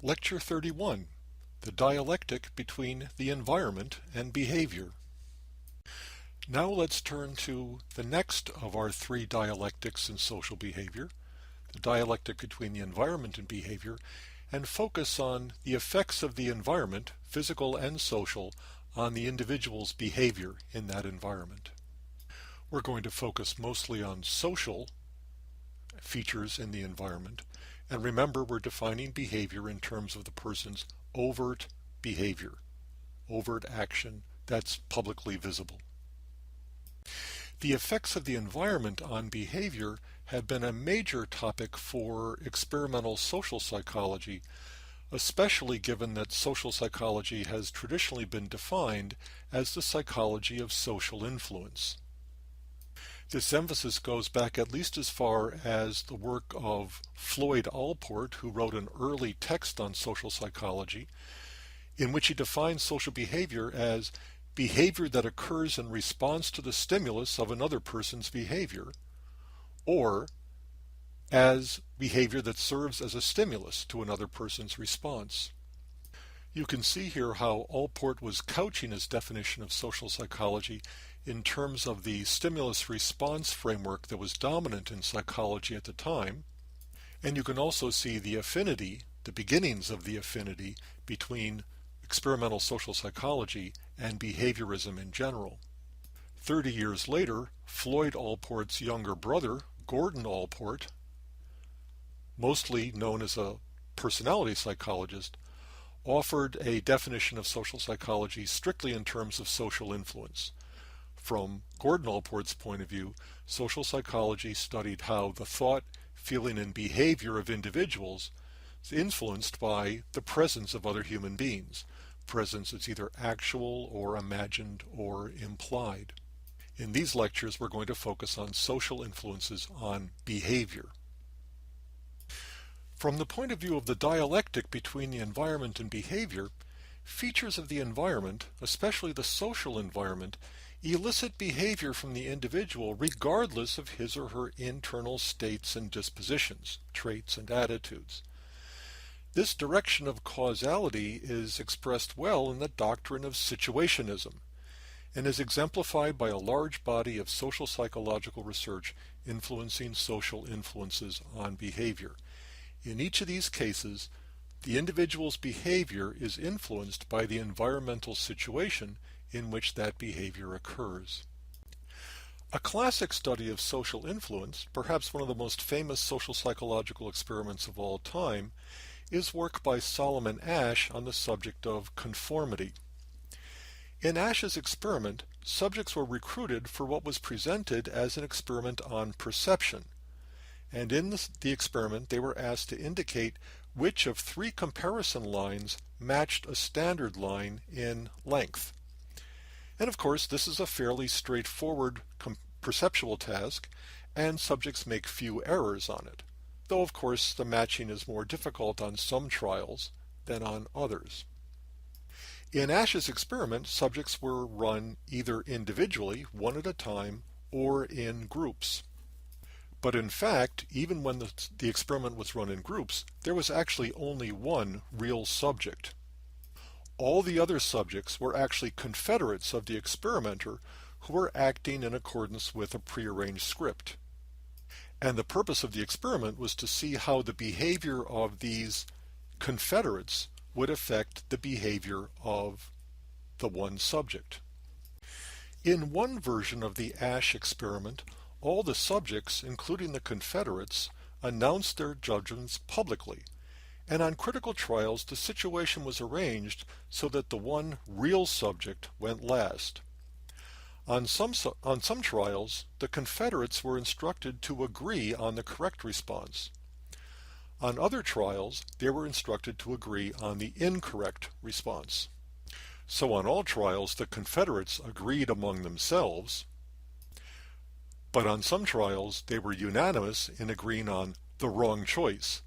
Lecture 31, The Dialectic Between the Environment and Behavior. Now let's turn to the next of our three dialectics in social behavior, the dialectic between the environment and behavior, and focus on the effects of the environment, physical and social, on the individual's behavior in that environment. We're going to focus mostly on social features in the environment. And remember, we're defining behavior in terms of the person's overt behavior, overt action that's publicly visible. The effects of the environment on behavior have been a major topic for experimental social psychology, especially given that social psychology has traditionally been defined as the psychology of social influence. This emphasis goes back at least as far as the work of Floyd Allport, who wrote an early text on social psychology, in which he defines social behavior as behavior that occurs in response to the stimulus of another person's behavior, or as behavior that serves as a stimulus to another person's response. You can see here how Allport was couching his definition of social psychology in terms of the stimulus-response framework that was dominant in psychology at the time, and you can also see the affinity, the beginnings of the affinity between experimental social psychology and behaviorism in general. 30 years later, Floyd Allport's younger brother, Gordon Allport, mostly known as a personality psychologist, offered a definition of social psychology strictly in terms of social influence. From Gordon Allport's point of view, social psychology studied how the thought, feeling, and behavior of individuals is influenced by the presence of other human beings. Presence is either actual or imagined or implied. In these lectures, we're going to focus on social influences on behavior. From the point of view of the dialectic between the environment and behavior, features of the environment, especially the social environment, elicit behavior from the individual regardless of his or her internal states and dispositions, traits and attitudes. This direction of causality is expressed well in the doctrine of situationism and is exemplified by a large body of social psychological research influencing social influences on behavior. In each of these cases, the individual's behavior is influenced by the environmental situation in which that behavior occurs. A classic study of social influence, perhaps one of the most famous social psychological experiments of all time, is work by Solomon Asch on the subject of conformity. In Asch's experiment, subjects were recruited for what was presented as an experiment on perception, and in the experiment they were asked to indicate which of three comparison lines matched a standard line in length. And of course, this is a fairly straightforward perceptual task, and subjects make few errors on it, though of course the matching is more difficult on some trials than on others. In Asch's experiment, subjects were run either individually, one at a time, or in groups. But in fact, even when the experiment was run in groups, there was actually only one real subject. All the other subjects were actually confederates of the experimenter who were acting in accordance with a prearranged script. And the purpose of the experiment was to see how the behavior of these confederates would affect the behavior of the one subject. In one version of the Asch experiment, all the subjects, including the confederates, announced their judgments publicly. And on critical trials, the situation was arranged so that the one real subject went last. On some trials, the confederates were instructed to agree on the correct response. On other trials, they were instructed to agree on the incorrect response. So on all trials, the confederates agreed among themselves, but on some trials, they were unanimous in agreeing on the wrong choice.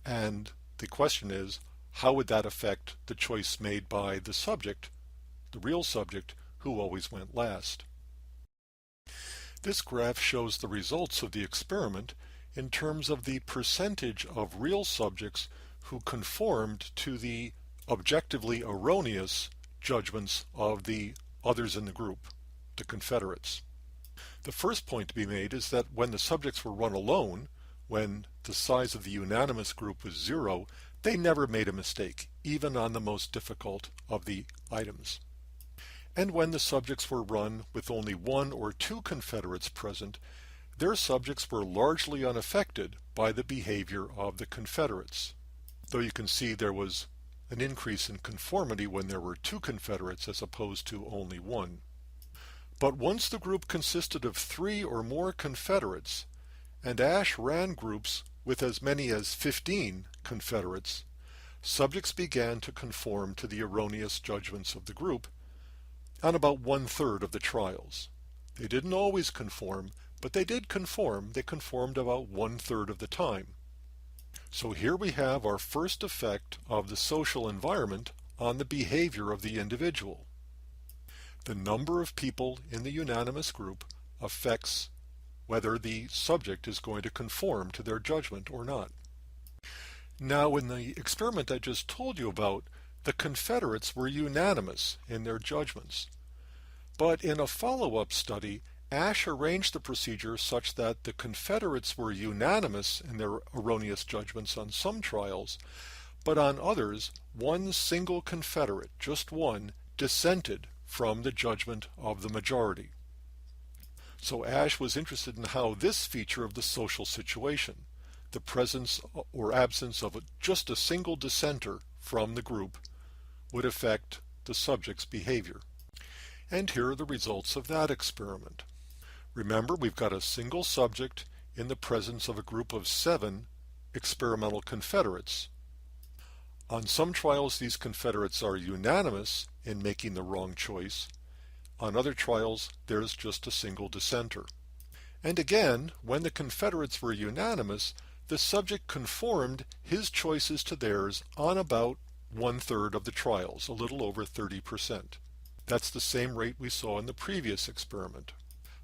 And the question is, how would that affect the choice made by the subject, the real subject, who always went last? This graph shows the results of the experiment in terms of the percentage of real subjects who conformed to the objectively erroneous judgments of the others in the group, the Confederates. The first point to be made is that when the subjects were run alone, when the size of the unanimous group was 0, they never made a mistake, even on the most difficult of the items. And when the subjects were run with only 1 or 2 Confederates present, their subjects were largely unaffected by the behavior of the Confederates. Though you can see there was an increase in conformity when there were 2 Confederates as opposed to only 1. But once the group consisted of 3 or more Confederates, and Ash ran groups with as many as 15 Confederates, subjects began to conform to the erroneous judgments of the group on about 1/3 of the trials. They didn't always conform, but they did conform. They conformed about 1/3 of the time. So here we have our first effect of the social environment on the behavior of the individual. The number of people in the unanimous group affects whether the subject is going to conform to their judgment or not. Now, in the experiment I just told you about, the Confederates were unanimous in their judgments. But in a follow-up study, Ash arranged the procedure such that the Confederates were unanimous in their erroneous judgments on some trials, but on others, one single Confederate, just one, dissented from the judgment of the majority. So Ash was interested in how this feature of the social situation, the presence or absence of just a single dissenter from the group, would affect the subject's behavior. And here are the results of that experiment. Remember, we've got a single subject in the presence of a group of 7 experimental Confederates. On some trials, these Confederates are unanimous in making the wrong choice. On other trials, there's just a single dissenter. And again, when the Confederates were unanimous, the subject conformed his choices to theirs on about 1/3 of the trials, a little over 30%. That's the same rate we saw in the previous experiment.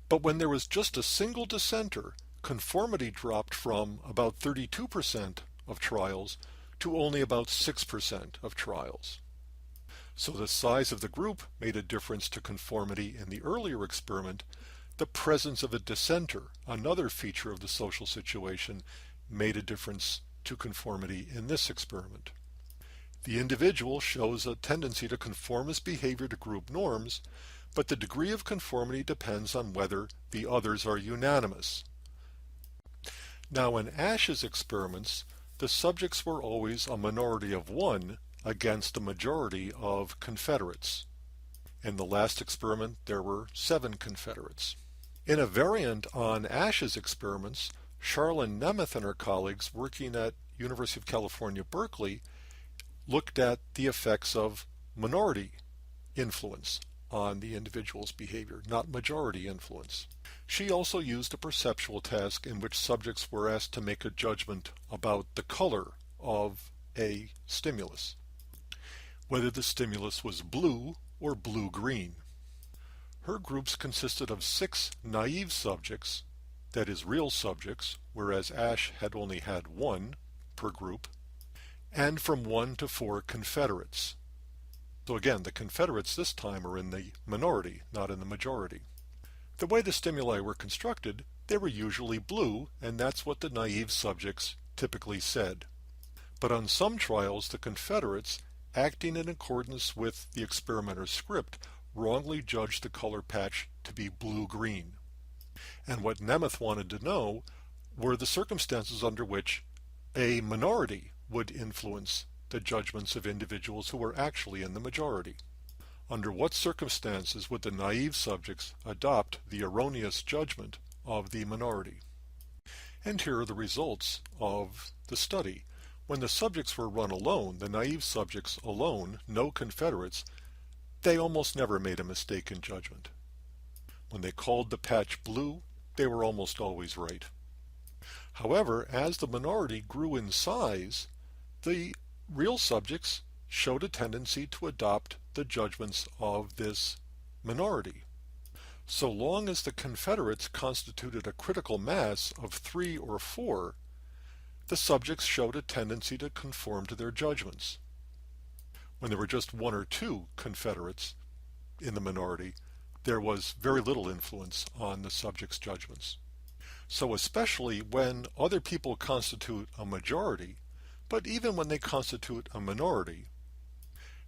But when there was just a single dissenter, conformity dropped from about 32% of trials to only about 6% of trials. So the size of the group made a difference to conformity in the earlier experiment. The presence of a dissenter, another feature of the social situation, made a difference to conformity in this experiment. The individual shows a tendency to conform his behavior to group norms, but the degree of conformity depends on whether the others are unanimous. Now, in Ash's experiments, the subjects were always a minority of 1 against a majority of Confederates. In the last experiment, there were 7 Confederates. In a variant on Ash's experiments, Charlene Nemeth and her colleagues working at University of California, Berkeley, looked at the effects of minority influence on the individual's behavior, not majority influence. She also used a perceptual task in which subjects were asked to make a judgment about the color of a stimulus, whether the stimulus was blue or blue-green. Her groups consisted of 6 naive subjects, that is, real subjects, whereas Ash had only had 1 per group, and from 1 to 4 Confederates. So again, the Confederates this time are in the minority, not in the majority. The way the stimuli were constructed, they were usually blue, and that's what the naive subjects typically said. But on some trials, the Confederates, acting in accordance with the experimenter's script, wrongly judged the color patch to be blue-green. And what Nemeth wanted to know were the circumstances under which a minority would influence the judgments of individuals who were actually in the majority. Under what circumstances would the naive subjects adopt the erroneous judgment of the minority? And here are the results of the study. When the subjects were run alone, the naive subjects alone, no Confederates, they almost never made a mistake in judgment. When they called the patch blue, they were almost always right. However, as the minority grew in size, the real subjects showed a tendency to adopt the judgments of this minority. So long as the Confederates constituted a critical mass of 3 or 4, the subjects showed a tendency to conform to their judgments. When there were just one or two Confederates in the minority, there was very little influence on the subjects' judgments. So especially when other people constitute a majority, but even when they constitute a minority,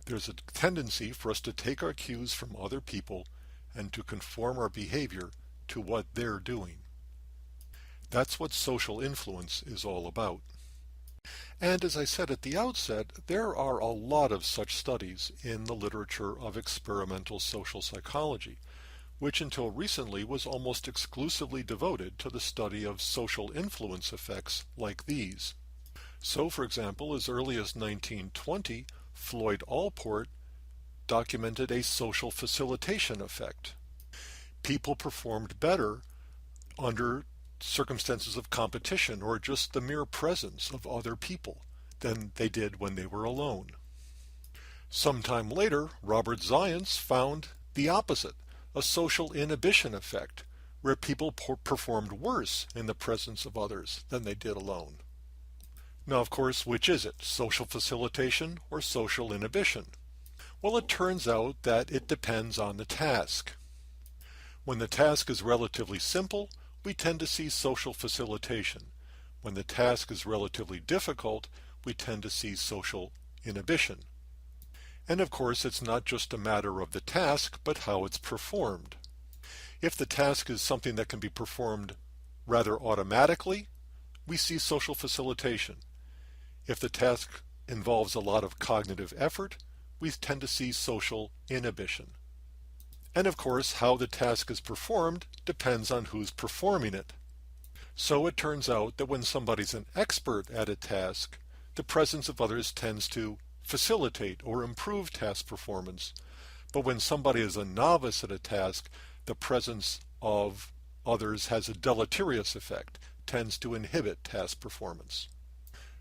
there's a tendency for us to take our cues from other people and to conform our behavior to what they're doing. That's what social influence is all about. And as I said at the outset, there are a lot of such studies in the literature of experimental social psychology, which until recently was almost exclusively devoted to the study of social influence effects like these. So, for example, as early as 1920, Floyd Allport documented a social facilitation effect. People performed better under circumstances of competition or just the mere presence of other people than they did when they were alone. Sometime later, Robert Zients found the opposite, a social inhibition effect, where people performed worse in the presence of others than they did alone. Now, of course, which is it, social facilitation or social inhibition? Well, it turns out that it depends on the task. When the task is relatively simple, we tend to see social facilitation. When the task is relatively difficult, we tend to see social inhibition. And of course, it's not just a matter of the task, but how it's performed. If the task is something that can be performed rather automatically, we see social facilitation. If the task involves a lot of cognitive effort, we tend to see social inhibition. And of course, how the task is performed depends on who's performing it. So it turns out that when somebody's an expert at a task, the presence of others tends to facilitate or improve task performance. But when somebody is a novice at a task, the presence of others has a deleterious effect, tends to inhibit task performance.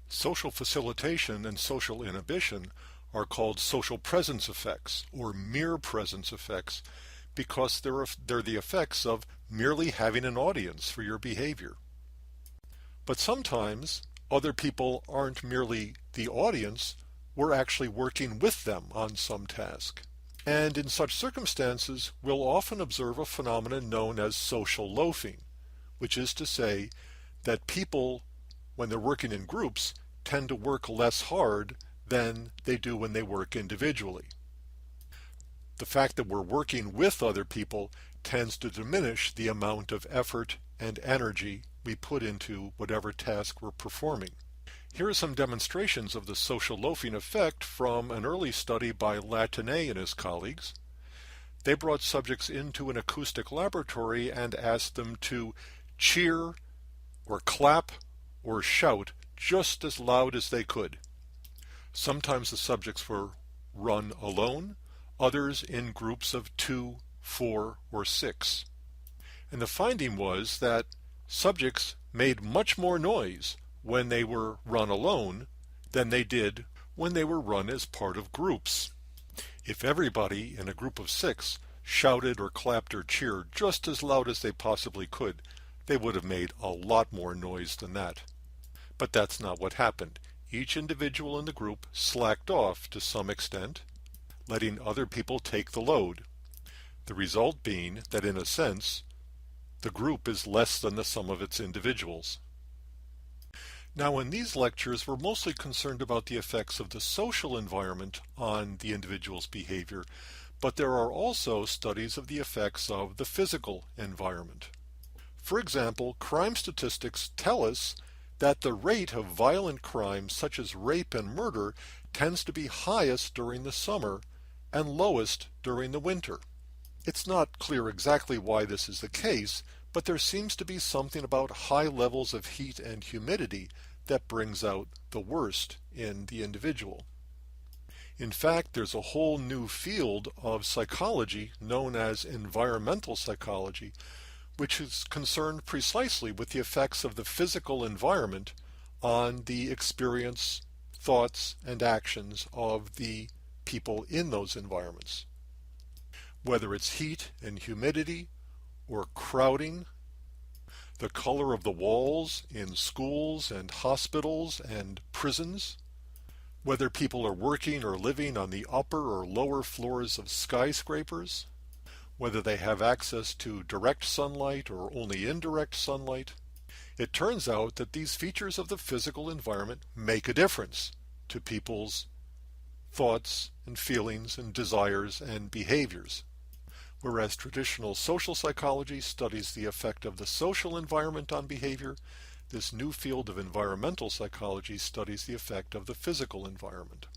Social facilitation and social inhibition are called social presence effects or mere presence effects because they're the effects of merely having an audience for your behavior. But sometimes other people aren't merely the audience, we're actually working with them on some task. And in such circumstances, we'll often observe a phenomenon known as social loafing, which is to say that people, when they're working in groups, tend to work less hard than they do when they work individually. The fact that we're working with other people tends to diminish the amount of effort and energy we put into whatever task we're performing. Here are some demonstrations of the social loafing effect from an early study by Latané and his colleagues. They brought subjects into an acoustic laboratory and asked them to cheer or clap or shout just as loud as they could. Sometimes the subjects were run alone, others in groups of 2, 4, or 6. And the finding was that subjects made much more noise when they were run alone than they did when they were run as part of groups. If everybody in a group of 6 shouted or clapped or cheered just as loud as they possibly could, they would have made a lot more noise than that. But that's not what happened. Each individual in the group slacked off to some extent, letting other people take the load. The result being that in a sense, the group is less than the sum of its individuals. Now in these lectures, we're mostly concerned about the effects of the social environment on the individual's behavior, but there are also studies of the effects of the physical environment. For example, crime statistics tell us that the rate of violent crimes such as rape and murder tends to be highest during the summer and lowest during the winter. It's not clear exactly why this is the case, but there seems to be something about high levels of heat and humidity that brings out the worst in the individual. In fact, there's a whole new field of psychology known as environmental psychology, which is concerned precisely with the effects of the physical environment on the experience, thoughts, and actions of the people in those environments. Whether it's heat and humidity or crowding, the color of the walls in schools and hospitals and prisons, whether people are working or living on the upper or lower floors of skyscrapers, whether they have access to direct sunlight or only indirect sunlight. It turns out that these features of the physical environment make a difference to people's thoughts and feelings and desires and behaviors. Whereas traditional social psychology studies the effect of the social environment on behavior, this new field of environmental psychology studies the effect of the physical environment.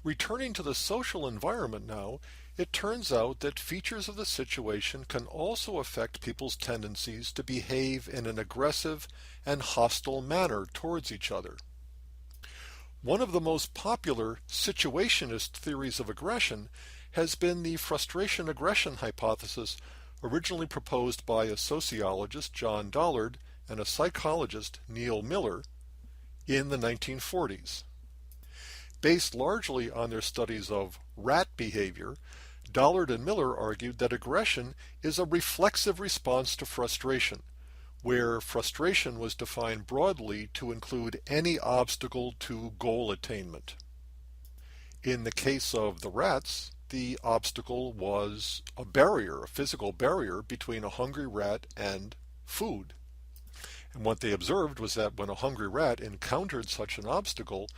Returning to the social environment now, it turns out that features of the situation can also affect people's tendencies to behave in an aggressive and hostile manner towards each other. One of the most popular situationist theories of aggression has been the frustration-aggression hypothesis, originally proposed by a sociologist, John Dollard, and a psychologist, Neil Miller, in the 1940s. Based largely on their studies of rat behavior, Dollard and Miller argued that aggression is a reflexive response to frustration, where frustration was defined broadly to include any obstacle to goal attainment. In the case of the rats, the obstacle was a barrier, a physical barrier between a hungry rat and food. And what they observed was that when a hungry rat encountered such an obstacle,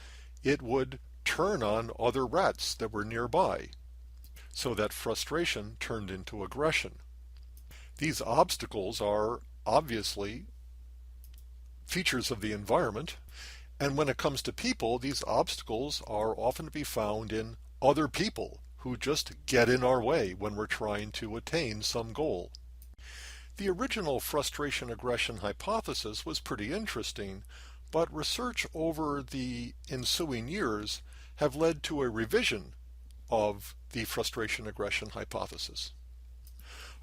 it would turn on other rats that were nearby, so that frustration turned into aggression. These obstacles are obviously features of the environment, and when it comes to people, these obstacles are often to be found in other people who just get in our way when we're trying to attain some goal. The original frustration-aggression hypothesis was pretty interesting, but research over the ensuing years have led to a revision of the frustration-aggression hypothesis.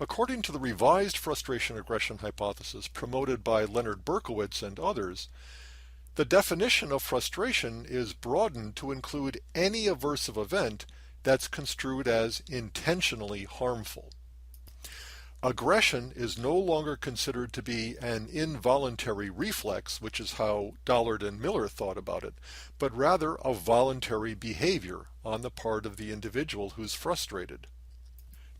According to the revised frustration-aggression hypothesis promoted by Leonard Berkowitz and others, the definition of frustration is broadened to include any aversive event that's construed as intentionally harmful. Aggression is no longer considered to be an involuntary reflex, which is how Dollard and Miller thought about it, but rather a voluntary behavior on the part of the individual who's frustrated.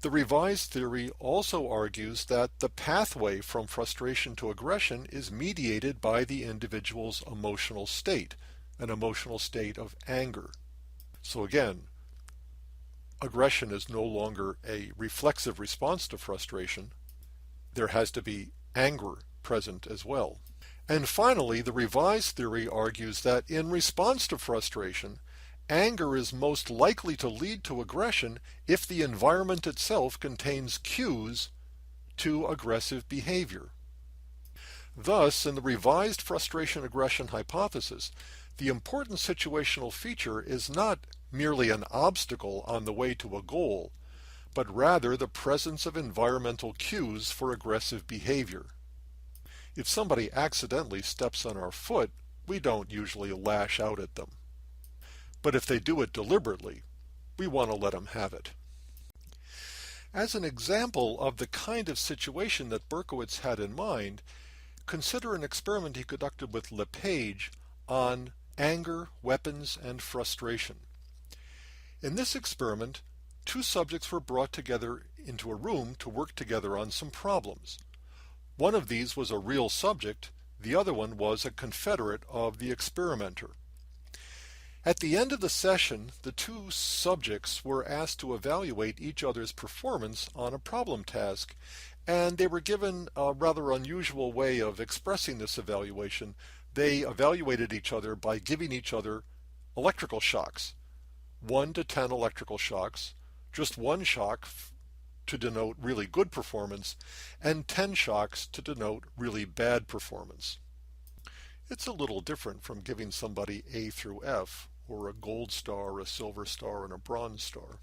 The revised theory also argues that the pathway from frustration to aggression is mediated by the individual's emotional state, an emotional state of anger. So again, aggression is no longer a reflexive response to frustration. There has to be anger present as well. And finally, the revised theory argues that in response to frustration, anger is most likely to lead to aggression if the environment itself contains cues to aggressive behavior. Thus, in the revised frustration-aggression hypothesis, the important situational feature is not merely an obstacle on the way to a goal, but rather the presence of environmental cues for aggressive behavior. If somebody accidentally steps on our foot, we don't usually lash out at them. But if they do it deliberately, we want to let them have it. As an example of the kind of situation that Berkowitz had in mind, consider an experiment he conducted with LePage on anger, weapons, and frustration. In this experiment, two subjects were brought together into a room to work together on some problems. One of these was a real subject, the other one was a confederate of the experimenter. At the end of the session, the two subjects were asked to evaluate each other's performance on a problem task, and they were given a rather unusual way of expressing this evaluation. They evaluated each other by giving each other electrical shocks, 1 to 10 electrical shocks, just one shock to denote really good performance, and 10 shocks to denote really bad performance. It's a little different from giving somebody A through F, or a gold star, a silver star, and a bronze star.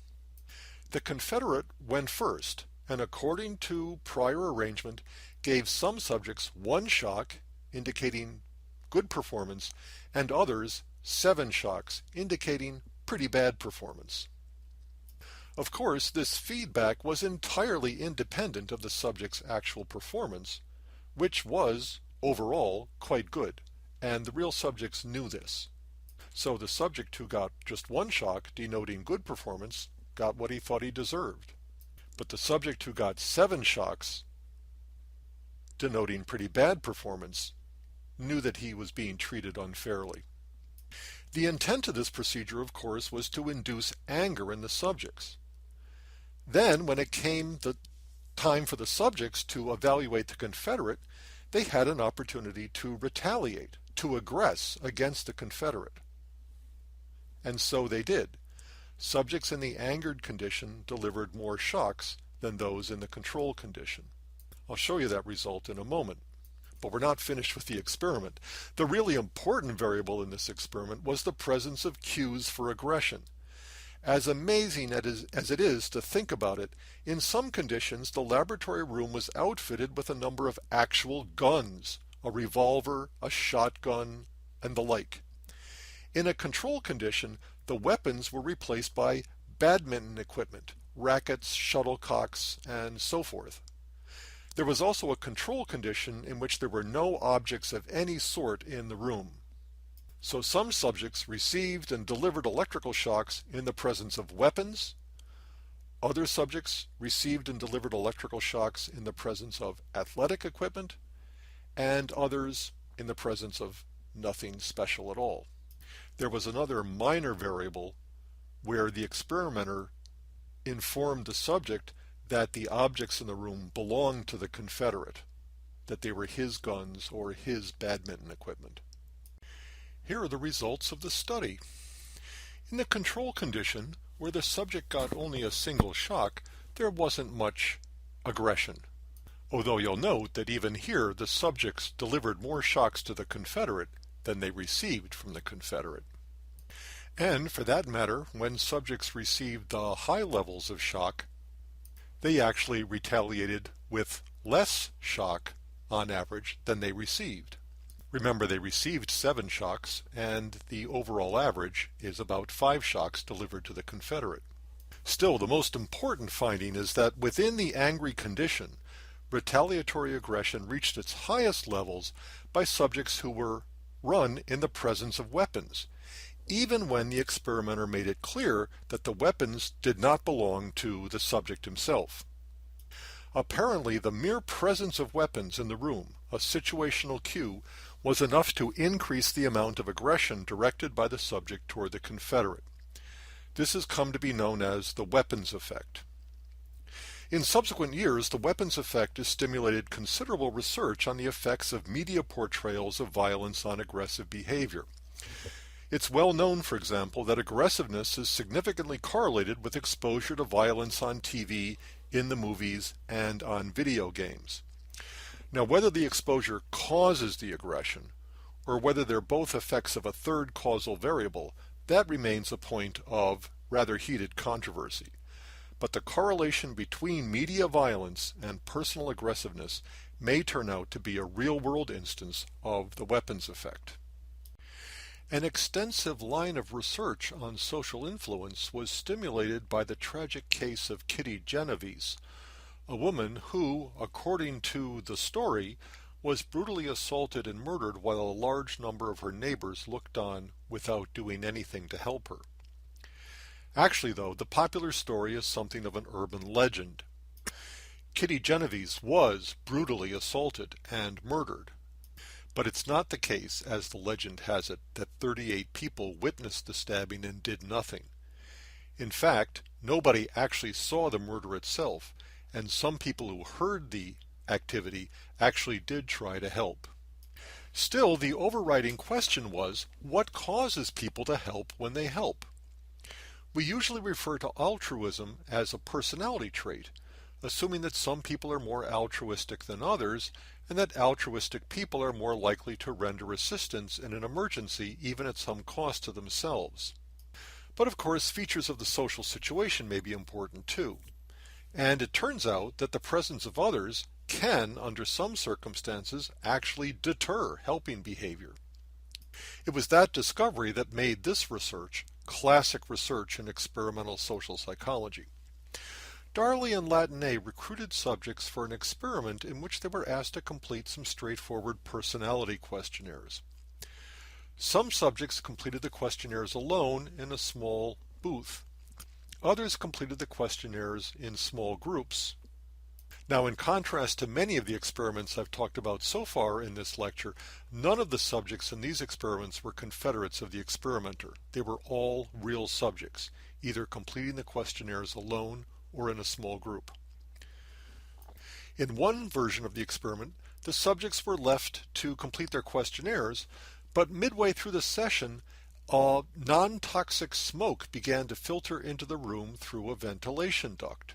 The confederate went first, and according to prior arrangement, gave some subjects 1 shock, indicating good performance, and others 7 shocks, indicating pretty bad performance. Of course, this feedback was entirely independent of the subject's actual performance, which was, overall, quite good, and the real subjects knew this. So the subject who got just one shock, denoting good performance, got what he thought he deserved. But the subject who got 7 shocks, denoting pretty bad performance, knew that he was being treated unfairly. The intent of this procedure, of course, was to induce anger in the subjects. Then, when it came the time for the subjects to evaluate the Confederate, they had an opportunity to retaliate, to aggress against the Confederate. And so they did. Subjects in the angered condition delivered more shocks than those in the control condition. I'll show you that result in a moment. But we're not finished with the experiment. The really important variable in this experiment was the presence of cues for aggression. As amazing as it is to think about it, in some conditions the laboratory room was outfitted with a number of actual guns, a revolver, a shotgun, and the like. In a control condition, the weapons were replaced by badminton equipment, rackets, shuttlecocks, and so forth. There was also a control condition in which there were no objects of any sort in the room. So some subjects received and delivered electrical shocks in the presence of weapons. Other subjects received and delivered electrical shocks in the presence of athletic equipment, and others in the presence of nothing special at all. There was another minor variable where the experimenter informed the subject that the objects in the room belonged to the Confederate, that they were his guns or his badminton equipment. Here are the results of the study. In the control condition, where the subject got only a single shock, there wasn't much aggression. Although you'll note that even here the subjects delivered more shocks to the Confederate than they received from the Confederate. And for that matter, when subjects received the high levels of shock, they actually retaliated with less shock on average than they received. Remember, they received 7 shocks, and the overall average is about 5 shocks delivered to the Confederate. Still, the most important finding is that within the angry condition, retaliatory aggression reached its highest levels by subjects who were run in the presence of weapons, even when the experimenter made it clear that the weapons did not belong to the subject himself. Apparently, the mere presence of weapons in the room, a situational cue, was enough to increase the amount of aggression directed by the subject toward the Confederate. This has come to be known as the weapons effect. In subsequent years, the weapons effect has stimulated considerable research on the effects of media portrayals of violence on aggressive behavior. It's well known, for example, that aggressiveness is significantly correlated with exposure to violence on TV, in the movies, and on video games. Now, whether the exposure causes the aggression, or whether they're both effects of a third causal variable, that remains a point of rather heated controversy. But the correlation between media violence and personal aggressiveness may turn out to be a real-world instance of the weapons effect. An extensive line of research on social influence was stimulated by the tragic case of Kitty Genovese, a woman who, according to the story, was brutally assaulted and murdered while a large number of her neighbors looked on without doing anything to help her. Actually, though, the popular story is something of an urban legend. Kitty Genovese was brutally assaulted and murdered. But it's not the case, as the legend has it, that 38 people witnessed the stabbing and did nothing. In fact, nobody actually saw the murder itself, and some people who heard the activity actually did try to help. Still, the overriding question was, what causes people to help when they help? We usually refer to altruism as a personality trait, assuming that some people are more altruistic than others, and that altruistic people are more likely to render assistance in an emergency even at some cost to themselves. But of course, features of the social situation may be important too. And it turns out that the presence of others can, under some circumstances, actually deter helping behavior. It was that discovery that made this research classic research in experimental social psychology. Darley and Latané recruited subjects for an experiment in which they were asked to complete some straightforward personality questionnaires. Some subjects completed the questionnaires alone in a small booth. Others completed the questionnaires in small groups. Now, in contrast to many of the experiments I've talked about so far in this lecture, none of the subjects in these experiments were confederates of the experimenter. They were all real subjects, either completing the questionnaires alone or in a small group. In one version of the experiment, the subjects were left to complete their questionnaires, but midway through the session, non-toxic smoke began to filter into the room through a ventilation duct.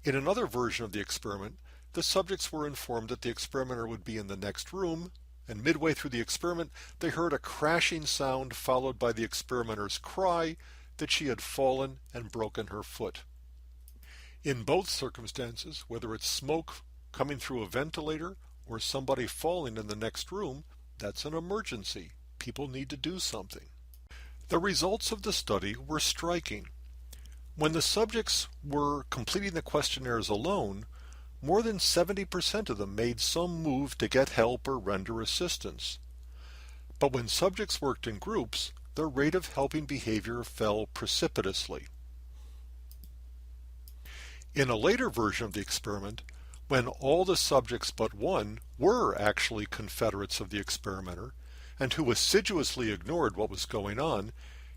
In another version of the experiment, the subjects were informed that the experimenter would be in the next room, and midway through the experiment, they heard a crashing sound followed by the experimenter's cry that she had fallen and broken her foot. In both circumstances, whether it's smoke coming through a ventilator or somebody falling in the next room, that's an emergency. People need to do something. The results of the study were striking. When the subjects were completing the questionnaires alone, more than 70% of them made some move to get help or render assistance. But when subjects worked in groups, their rate of helping behavior fell precipitously. In a later version of the experiment, when all the subjects but one were actually confederates of the experimenter, and who assiduously ignored what was going on,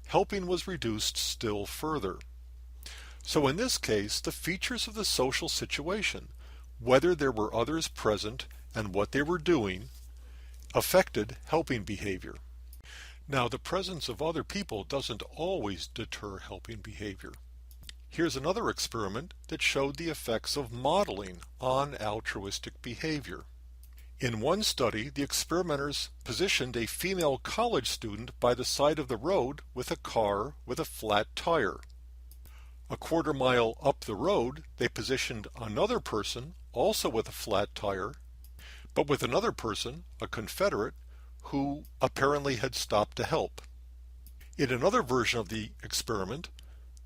helping was reduced still further. So in this case, the features of the social situation, whether there were others present and what they were doing, affected helping behavior. Now, the presence of other people doesn't always deter helping behavior. Here's another experiment that showed the effects of modeling on altruistic behavior. In one study, the experimenters positioned a female college student by the side of the road with a car with a flat tire. A quarter mile up the road, they positioned another person, also with a flat tire, but with another person, a Confederate, who apparently had stopped to help. In another version of the experiment,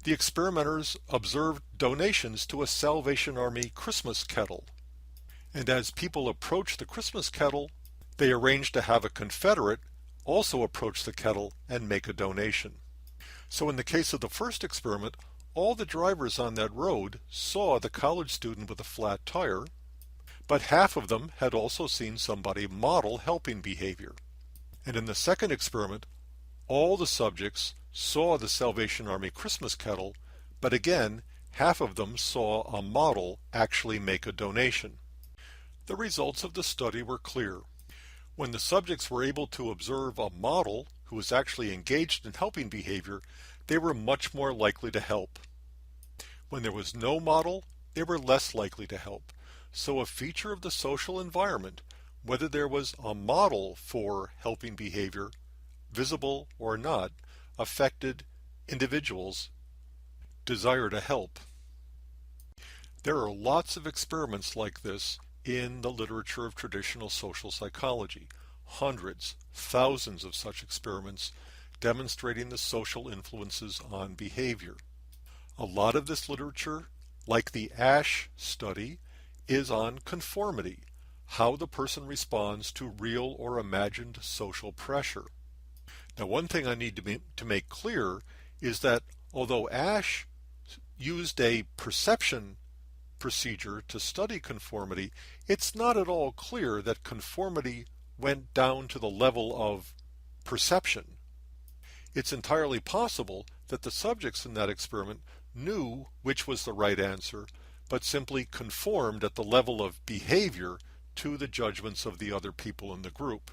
the experimenters observed donations to a Salvation Army Christmas kettle. And as people approached the Christmas kettle, they arranged to have a Confederate also approach the kettle and make a donation. So in the case of the first experiment, all the drivers on that road saw the college student with a flat tire, but half of them had also seen somebody model helping behavior. And in the second experiment, all the subjects saw the Salvation Army Christmas kettle, but again, half of them saw a model actually make a donation. The results of the study were clear. When the subjects were able to observe a model who was actually engaged in helping behavior, they were much more likely to help. When there was no model, they were less likely to help. So a feature of the social environment, whether there was a model for helping behavior, visible or not, affected individuals' desire to help. There are lots of experiments like this in the literature of traditional social psychology. Hundreds, thousands of such experiments demonstrating the social influences on behavior. A lot of this literature, like the Ash study, is on conformity, how the person responds to real or imagined social pressure. Now, one thing I need to make clear is that although Ash used a perception procedure to study conformity, it's not at all clear that conformity went down to the level of perception. It's entirely possible that the subjects in that experiment knew which was the right answer, but simply conformed at the level of behavior to the judgments of the other people in the group.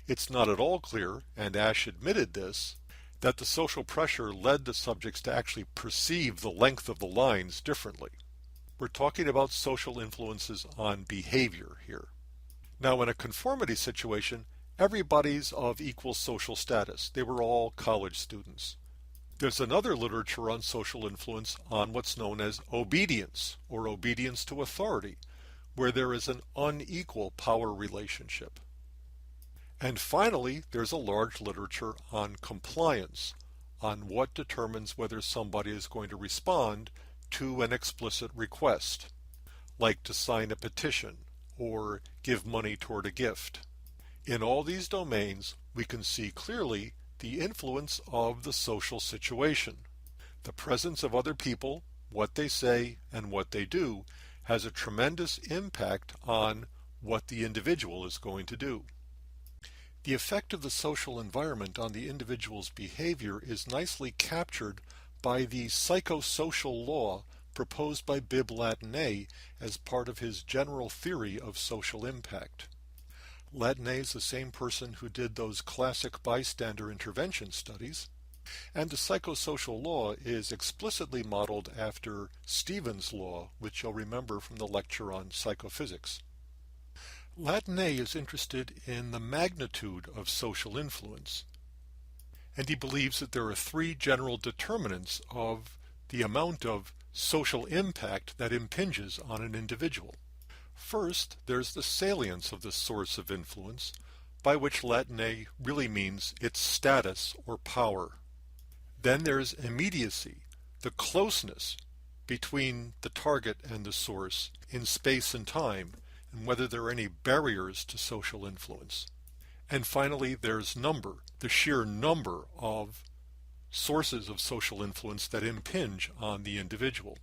It's not at all clear, and Ash admitted this, that the social pressure led the subjects to actually perceive the length of the lines differently. We're talking about social influences on behavior here. Now, in a conformity situation, everybody's of equal social status. They were all college students. There's another literature on social influence on what's known as obedience, or obedience to authority, where there is an unequal power relationship. And finally, there's a large literature on compliance, on what determines whether somebody is going to respond to an explicit request, like to sign a petition or give money toward a gift. In all these domains, we can see clearly the influence of the social situation. The presence of other people, what they say, and what they do has a tremendous impact on what the individual is going to do. The effect of the social environment on the individual's behavior is nicely captured by the psychosocial law proposed by Bibb Latané as part of his general theory of social impact. Latané is the same person who did those classic bystander intervention studies, and the psychosocial law is explicitly modeled after Stevens' law, which you'll remember from the lecture on psychophysics. Latané is interested in the magnitude of social influence, and he believes that there are three general determinants of the amount of social impact that impinges on an individual. First, there's the salience of the source of influence, by which Latané really means its status or power. Then there's immediacy, the closeness between the target and the source in space and time, and whether there are any barriers to social influence. And finally, there's number, the sheer number of sources of social influence that impinge on the individual.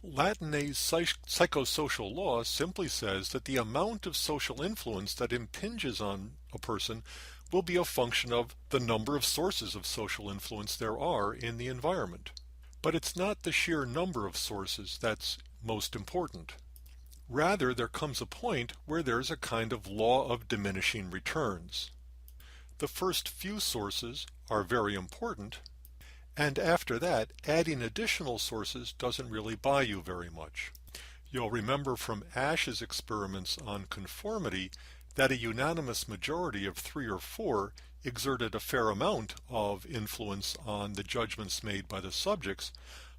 Latané's psychosocial law simply says that the amount of social influence that impinges on a person will be a function of the number of sources of social influence there are in the environment. But it's not the sheer number of sources that's most important. Rather, there comes a point where there's a kind of law of diminishing returns. The first few sources are very important, and after that, adding additional sources doesn't really buy you very much. You'll remember from Ash's experiments on conformity that a unanimous majority of 3 or 4 exerted a fair amount of influence on the judgments made by the subjects,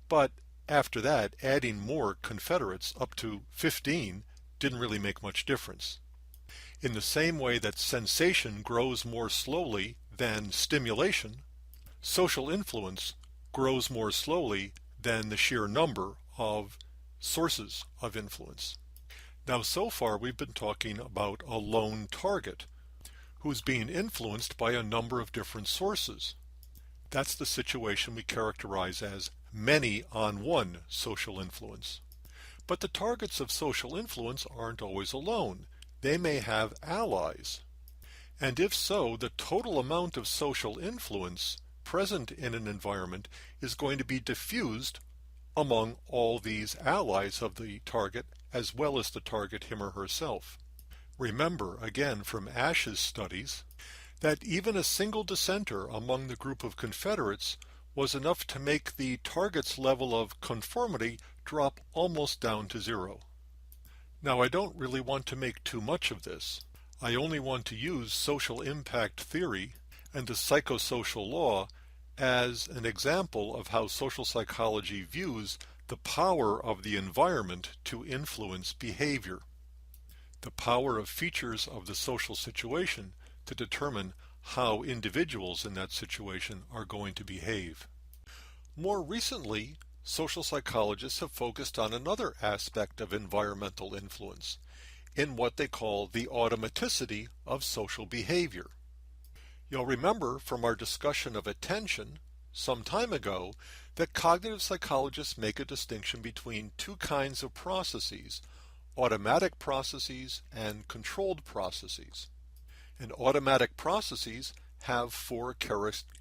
but after that, adding more confederates up to 15 didn't really make much difference. In the same way that sensation grows more slowly than stimulation, social influence grows more slowly than the sheer number of sources of influence. Now, so far we've been talking about a lone target who's being influenced by a number of different sources. That's the situation we characterize as many on one social influence. But the targets of social influence aren't always alone. They may have allies. And if so, the total amount of social influence present in an environment is going to be diffused among all these allies of the target as well as the target him or herself. Remember, again, from Ash's studies, that even a single dissenter among the group of Confederates was enough to make the target's level of conformity drop almost down to 0. Now, I don't really want to make too much of this. I only want to use social impact theory and the psychosocial law as an example of how social psychology views the power of the environment to influence behavior, the power of features of the social situation to determine how individuals in that situation are going to behave. More recently, social psychologists have focused on another aspect of environmental influence, in what they call the automaticity of social behavior. You'll remember from our discussion of attention some time ago that cognitive psychologists make a distinction between two kinds of processes, automatic processes and controlled processes. And automatic processes have 4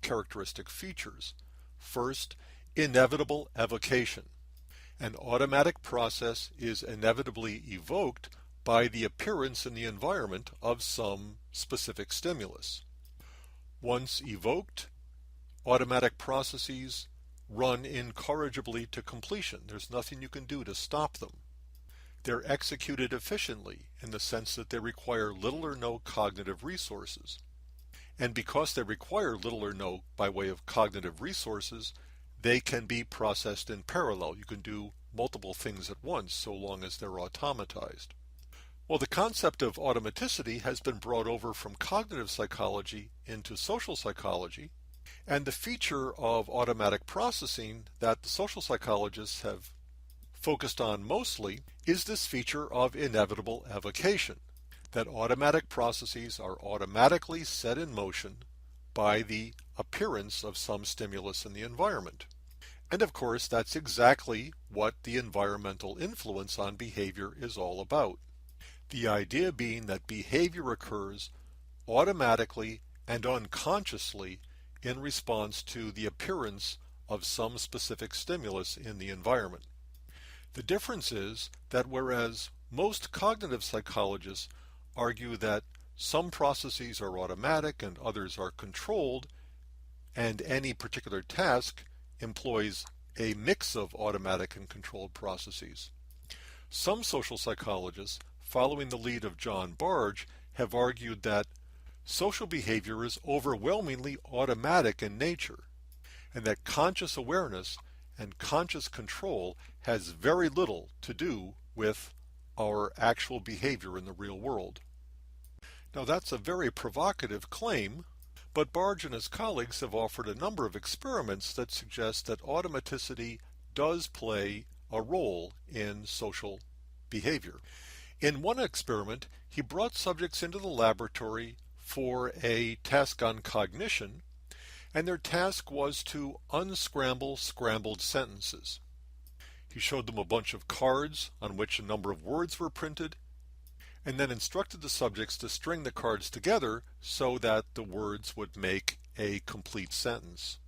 characteristic features. First, inevitable evocation. An automatic process is inevitably evoked by the appearance in the environment of some specific stimulus. Once evoked, automatic processes run incorrigibly to completion. There's nothing you can do to stop them. They're executed efficiently in the sense that they require little or no cognitive resources. And because they require little or no by way of cognitive resources, they can be processed in parallel. You can do multiple things at once so long as they're automatized. Well, the concept of automaticity has been brought over from cognitive psychology into social psychology, and the feature of automatic processing that the social psychologists have focused on mostly is this feature of inevitable evocation, that automatic processes are automatically set in motion by the appearance of some stimulus in the environment. And of course, that's exactly what the environmental influence on behavior is all about. The idea being that behavior occurs automatically and unconsciously in response to the appearance of some specific stimulus in the environment. The difference is that whereas most cognitive psychologists argue that some processes are automatic and others are controlled, and any particular task employs a mix of automatic and controlled processes, some social psychologists, following the lead of John Bargh, have argued that social behavior is overwhelmingly automatic in nature, and that conscious awareness and conscious control has very little to do with our actual behavior in the real world. Now that's a very provocative claim, but Bargh and his colleagues have offered a number of experiments that suggest that automaticity does play a role in social behavior. In one experiment, he brought subjects into the laboratory for a task on cognition, and their task was to unscramble scrambled sentences. He showed them a bunch of cards on which a number of words were printed, and then instructed the subjects to string the cards together so that the words would make a complete sentence.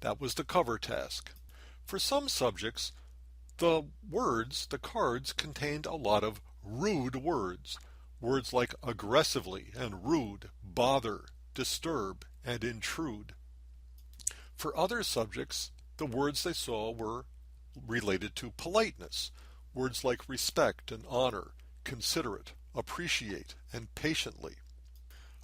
That was the cover task. For some subjects, the cards contained a lot of rude words. Words like aggressively and rude, bother, disturb, and intrude. For other subjects, the words they saw were related to politeness. Words like respect and honor, considerate, appreciate, and patiently.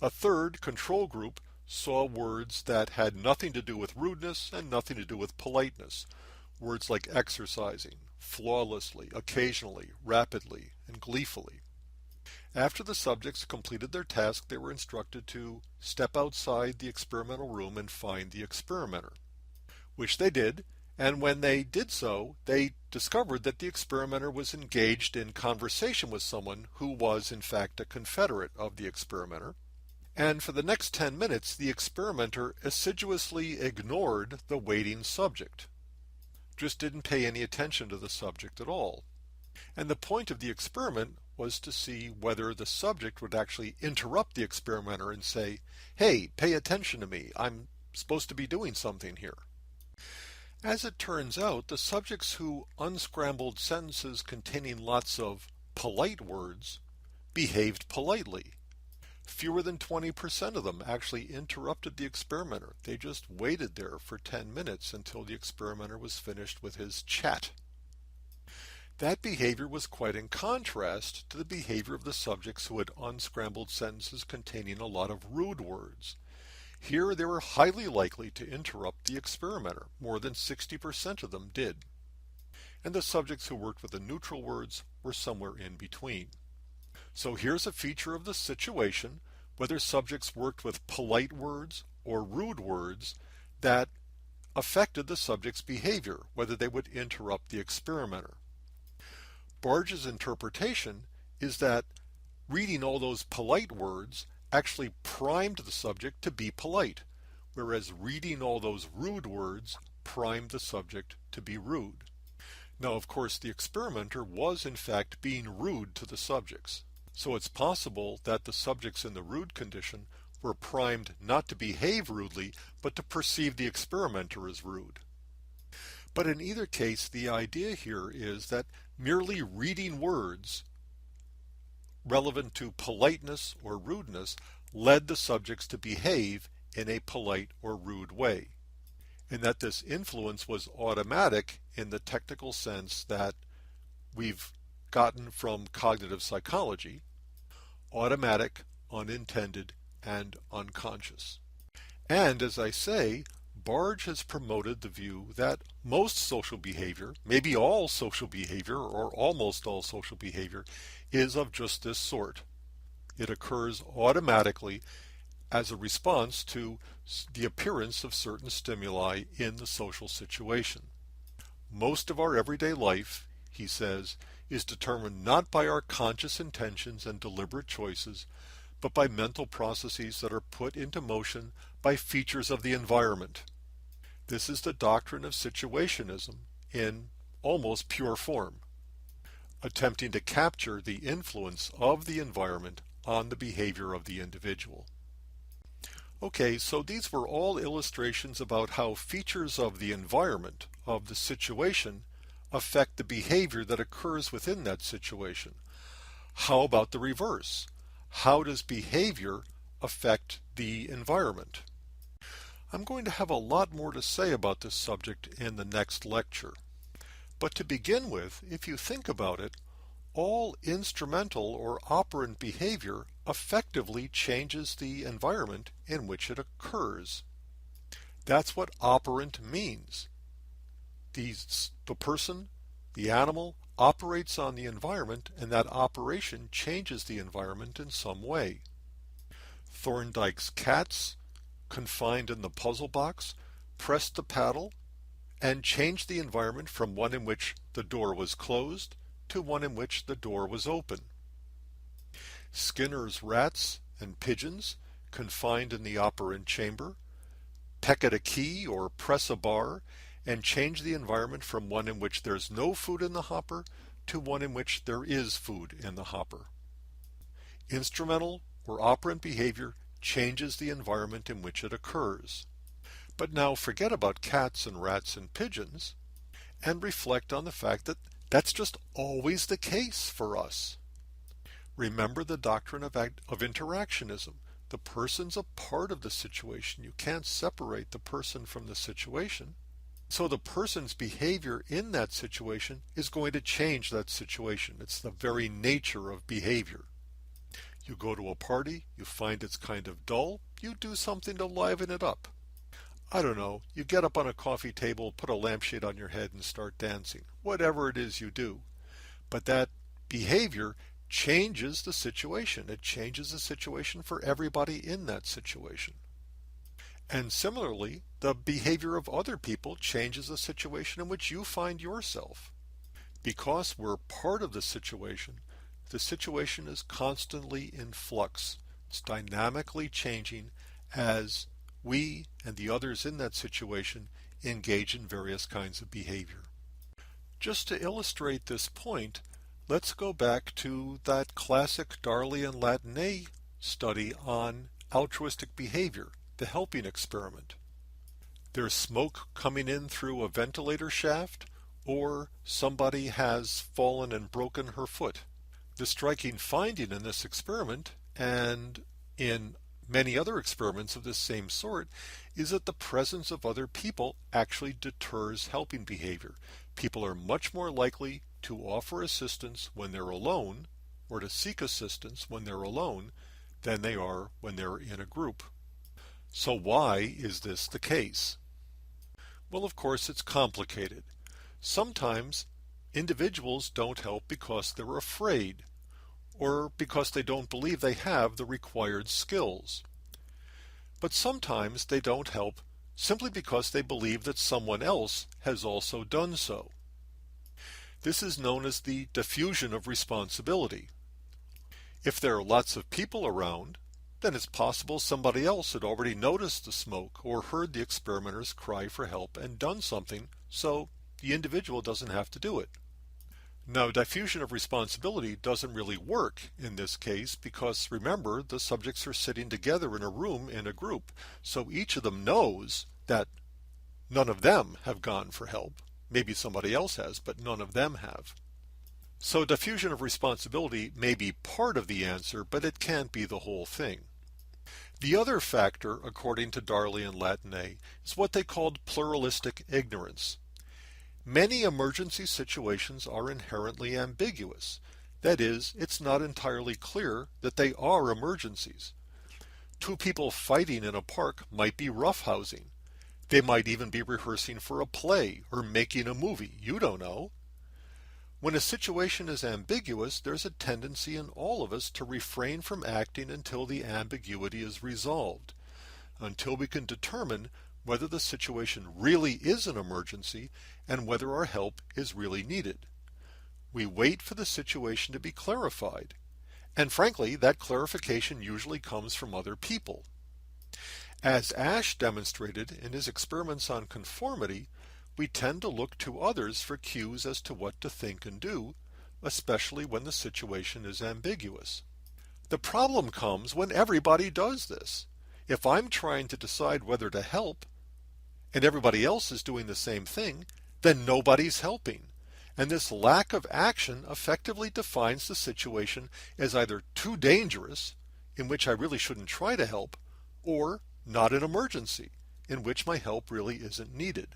A third control group saw words that had nothing to do with rudeness and nothing to do with politeness. Words like exercising, flawlessly, occasionally, rapidly, and gleefully. After the subjects completed their task, they were instructed to step outside the experimental room and find the experimenter, which they did, and when they did so, they discovered that the experimenter was engaged in conversation with someone who was in fact a confederate of the experimenter. And for the next 10 minutes, the experimenter assiduously ignored the waiting subject, just didn't pay any attention to the subject at all. And the point of the experiment was to see whether the subject would actually interrupt the experimenter and say, "Hey, pay attention to me. I'm supposed to be doing something here." As it turns out, the subjects who unscrambled sentences containing lots of polite words behaved politely. Fewer than 20% of them actually interrupted the experimenter. They just waited there for 10 minutes until the experimenter was finished with his chat. That behavior was quite in contrast to the behavior of the subjects who had unscrambled sentences containing a lot of rude words. Here they were highly likely to interrupt the experimenter. More than 60% of them did. And the subjects who worked with the neutral words were somewhere in between. So here's a feature of the situation, whether subjects worked with polite words or rude words, that affected the subject's behavior, whether they would interrupt the experimenter. Bargh's interpretation is that reading all those polite words actually primed the subject to be polite, whereas reading all those rude words primed the subject to be rude. Now, of course, the experimenter was in fact being rude to the subjects. So it's possible that the subjects in the rude condition were primed not to behave rudely, but to perceive the experimenter as rude. But in either case, the idea here is that merely reading words relevant to politeness or rudeness led the subjects to behave in a polite or rude way, and that this influence was automatic in the technical sense that we've gotten from cognitive psychology: automatic, unintended, and unconscious. And as I say, Bargh has promoted the view that most social behavior, maybe all social behavior or almost all social behavior, is of just this sort. It occurs automatically as a response to the appearance of certain stimuli in the social situation. Most of our everyday life, he says, is determined not by our conscious intentions and deliberate choices, but by mental processes that are put into motion by features of the environment. This is the doctrine of situationism in almost pure form, attempting to capture the influence of the environment on the behavior of the individual. Okay, so these were all illustrations about how features of the environment, of the situation, affect the behavior that occurs within that situation. How about the reverse? How does behavior affect the environment? I'm going to have a lot more to say about this subject in the next lecture. But to begin with, if you think about it, all instrumental or operant behavior effectively changes the environment in which it occurs. That's what operant means. The person, the animal, operates on the environment, and that operation changes the environment in some way. Thorndike's cats, confined in the puzzle box, pressed the paddle and changed the environment from one in which the door was closed to one in which the door was open. Skinner's rats and pigeons, confined in the operant chamber, peck at a key or press a bar and change the environment from one in which there's no food in the hopper to one in which there is food in the hopper. Instrumental or operant behavior changes the environment in which it occurs. But now forget about cats and rats and pigeons and reflect on the fact that that's just always the case for us. Remember the doctrine of interactionism. The person's a part of the situation. You can't separate the person from the situation. So the person's behavior in that situation is going to change that situation. It's the very nature of behavior. You go to a party, you find it's kind of dull, you do something to liven it up. I don't know, you get up on a coffee table, put a lampshade on your head and start dancing. Whatever it is you do. But that behavior changes the situation. It changes the situation for everybody in that situation. And similarly, the behavior of other people changes the situation in which you find yourself. Because we're part of the situation is constantly in flux. It's dynamically changing as we and the others in that situation engage in various kinds of behavior. Just to illustrate this point, let's go back to that classic Darley and Latané study on altruistic behavior, the helping experiment. There's smoke coming in through a ventilator shaft, or somebody has fallen and broken her foot. The striking finding in this experiment, and in many other experiments of this same sort, is that the presence of other people actually deters helping behavior. People are much more likely to offer assistance when they're alone, or to seek assistance when they're alone, than they are when they're in a group. So why is this the case? Well, of course, it's complicated. Sometimes individuals don't help because they're afraid, or because they don't believe they have the required skills. But sometimes they don't help simply because they believe that someone else has also done so. This is known as the diffusion of responsibility. If there are lots of people around, then it's possible somebody else had already noticed the smoke or heard the experimenters cry for help and done something, so the individual doesn't have to do it. Now, diffusion of responsibility doesn't really work in this case because, remember, the subjects are sitting together in a room in a group, so each of them knows that none of them have gone for help. Maybe somebody else has, but none of them have. So diffusion of responsibility may be part of the answer, but it can't be the whole thing. The other factor, according to Darley and Latané, is what they called pluralistic ignorance. Many emergency situations are inherently ambiguous. That is, it's not entirely clear that they are emergencies. Two people fighting in a park might be roughhousing. They might even be rehearsing for a play or making a movie. You don't know. When a situation is ambiguous, there's a tendency in all of us to refrain from acting until the ambiguity is resolved, until we can determine whether the situation really is an emergency and whether our help is really needed. We wait for the situation to be clarified. And frankly, that clarification usually comes from other people. As Ash demonstrated in his experiments on conformity, we tend to look to others for cues as to what to think and do, especially when the situation is ambiguous. The problem comes when everybody does this. If I'm trying to decide whether to help, and everybody else is doing the same thing, then nobody's helping. And this lack of action effectively defines the situation as either too dangerous, in which I really shouldn't try to help, or not an emergency, in which my help really isn't needed.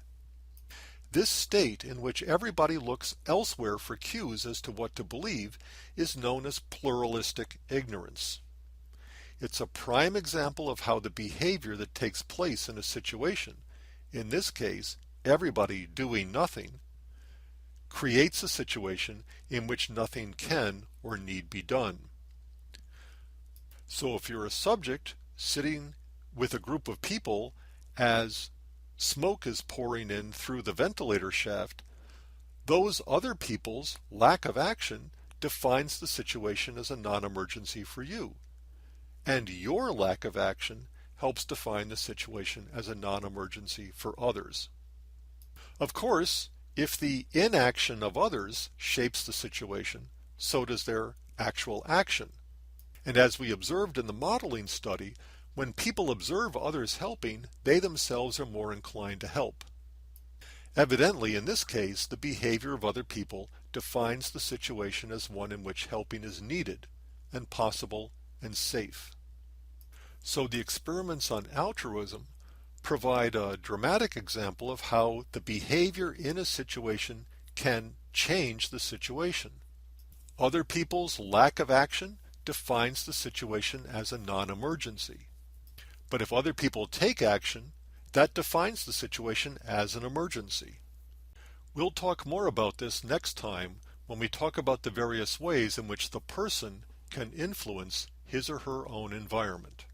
This state in which everybody looks elsewhere for cues as to what to believe is known as pluralistic ignorance. It's a prime example of how the behavior that takes place in a situation, in this case, everybody doing nothing, creates a situation in which nothing can or need be done. So if you're a subject sitting with a group of people as smoke is pouring in through the ventilator shaft, those other people's lack of action defines the situation as a non-emergency for you. And your lack of action helps define the situation as a non-emergency for others. Of course, if the inaction of others shapes the situation, so does their actual action. And as we observed in the modeling study, when people observe others helping, they themselves are more inclined to help. Evidently, in this case, the behavior of other people defines the situation as one in which helping is needed and possible and safe. So the experiments on altruism provide a dramatic example of how the behavior in a situation can change the situation. Other people's lack of action defines the situation as a non-emergency. But if other people take action, that defines the situation as an emergency. We'll talk more about this next time when we talk about the various ways in which the person can influence his or her own environment.